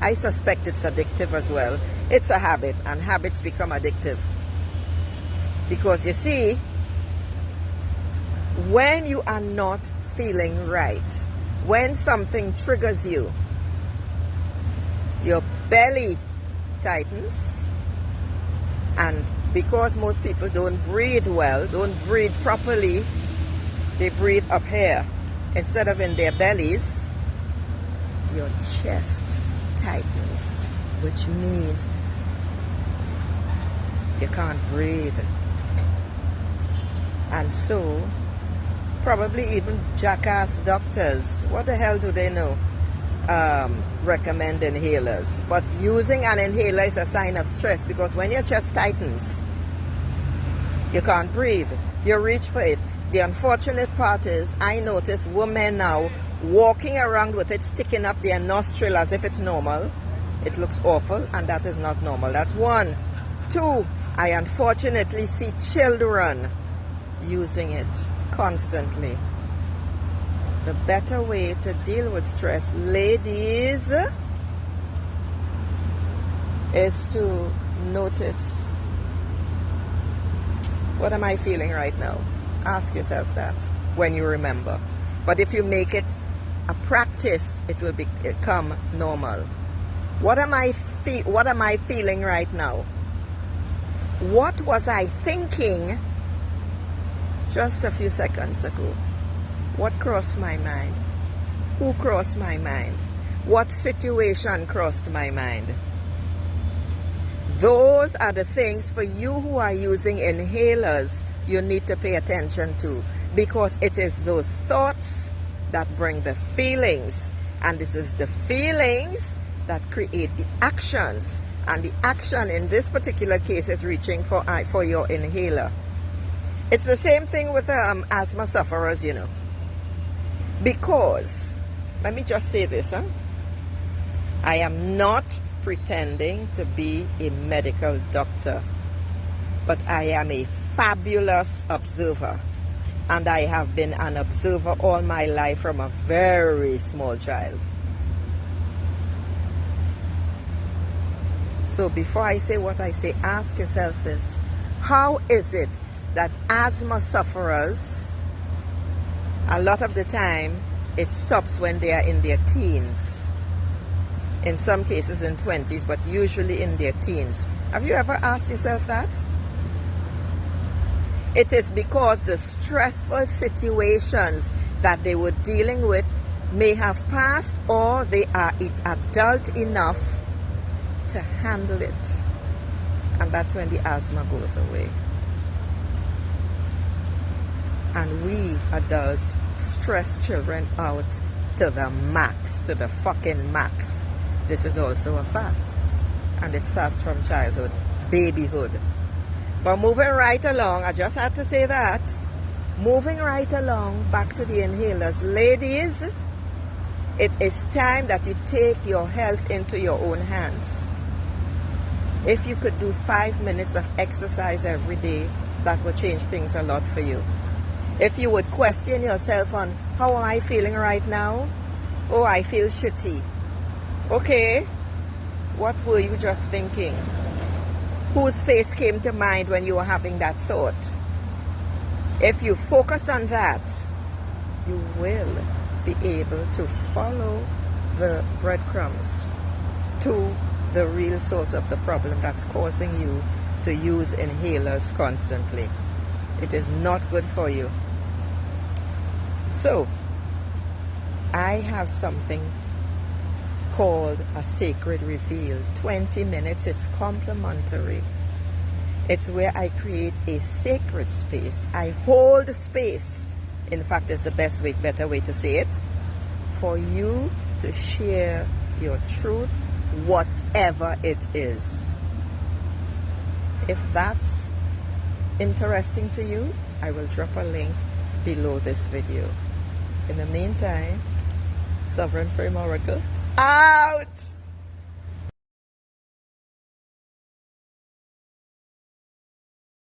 I suspect it's addictive as well. It's a habit, and habits become addictive. Because you see, when you are not feeling right, when something triggers you, your belly tightens, and because most people don't breathe well, don't breathe properly, they breathe up here instead of in their bellies, your chest tightens, which means you can't breathe. And so, probably even jackass doctors, what the hell do they know? Recommend inhalers. But using an inhaler is a sign of stress, because when your chest tightens, you can't breathe. You reach for it. The unfortunate part is, I notice women now walking around with it sticking up their nostril as if it's normal. It looks awful, and that is not normal. That's one. Two, I unfortunately see children using it constantly. The better way to deal with stress, ladies, is to notice, what am I feeling right now? Ask yourself that when you remember. But if you make it a practice, it will become normal. What am I feeling right now? What was I thinking just a few seconds ago? What crossed my mind? Who crossed my mind? What situation crossed my mind? Those are the things for you who are using inhalers you need to pay attention to, because it is those thoughts that bring the feelings, and this is the feelings that create the actions, and the action in this particular case is reaching for your inhaler. It's the same thing with asthma sufferers, you know. Because, let me just say this, I am not pretending to be a medical doctor, but I am a fabulous observer, and I have been an observer all my life from a very small child. So before I say what I say, ask yourself this: how is it that asthma sufferers, a lot of the time, it stops when they are in their teens. In some cases in 20s, but usually in their teens. Have you ever asked yourself that? It is because the stressful situations that they were dealing with may have passed, or they are adult enough to handle it. And that's when the asthma goes away. And we adults stress children out to the max, to the fucking max. This is also a fact. And it starts from childhood, babyhood. But moving right along, I just had to say that. Moving right along, back to the inhalers. Ladies, it is time that you take your health into your own hands. If you could do 5 minutes of exercise every day, that would change things a lot for you. If you would question yourself on, how am I feeling right now? Oh, I feel shitty. Okay, what were you just thinking? Whose face came to mind when you were having that thought? If you focus on that, you will be able to follow the breadcrumbs to the real source of the problem that's causing you to use inhalers constantly. It is not good for you. So, I have something called a sacred reveal. 20 minutes, it's complimentary. It's where I create a sacred space. I hold space. In fact, it's the better way to say it. For you to share your truth, whatever it is. If that's interesting to you, I will drop a link below this video. In the meantime, Sovereign Frame Oracle out!